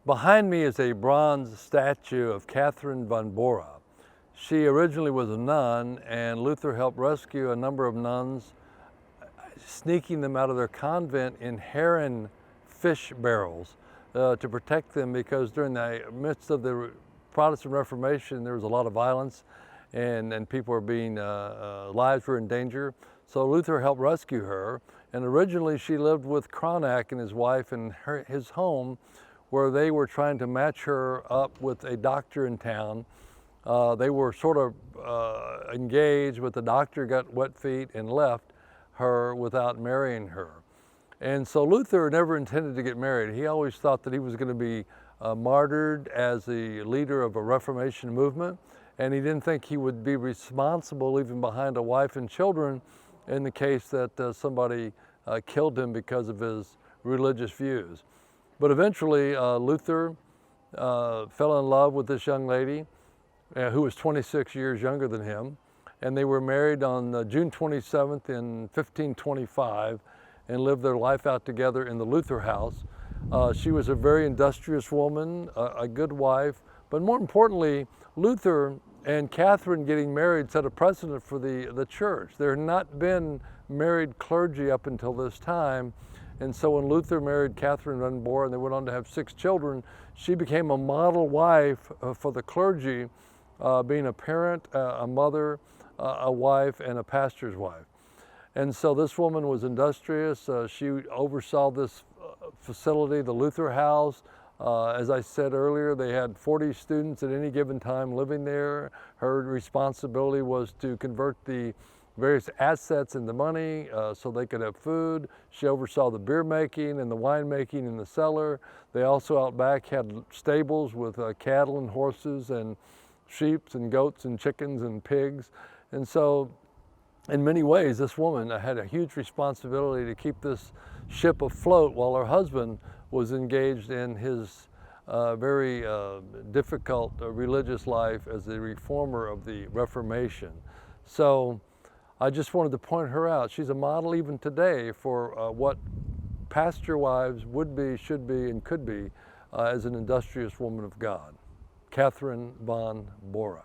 Behind me is a bronze statue of Katherine von Bora. She originally was a nun, and Luther helped rescue a number of nuns, sneaking them out of their convent in herring fish barrels to protect them, because during the midst of the Protestant Reformation there was a lot of violence and people were being, lives were in danger. So Luther helped rescue her, and originally she lived with Cronach and his wife in his home, where they were trying to match her up with a doctor in town. They were sort of engaged, but the doctor got wet feet and left her without marrying her. And so Luther never intended to get married. He always thought that he was going to be martyred as the leader of a Reformation movement, and he didn't think he would be responsible leaving behind a wife and children in the case that somebody killed him because of his religious views. But eventually Luther fell in love with this young lady who was 26 years younger than him, and they were married on June 27th in 1525 and lived their life out together in the Luther house. She was a very industrious woman, a good wife, but more importantly, Luther and Katherine getting married set a precedent for the church. There had not been married clergy up until this time, and so when Luther married Katherine von Bora and they went on to have 6 children, she became a model wife for the clergy, being a parent, a mother, a wife, and a pastor's wife. And so this woman was industrious. She oversaw this facility, the Luther house. As I said earlier, they had 40 students at any given time living there. Her responsibility was to convert the various assets into money so they could have food. She oversaw the beer making and the wine making in the cellar. They also out back had stables with cattle and horses and sheep and goats and chickens and pigs. And so in many ways, this woman had a huge responsibility to keep this ship afloat while her husband was engaged in his very difficult religious life as the reformer of the Reformation. So I just wanted to point her out. She's a model even today for what pastor wives would be, should be, and could be as an industrious woman of God. Katherine von Bora.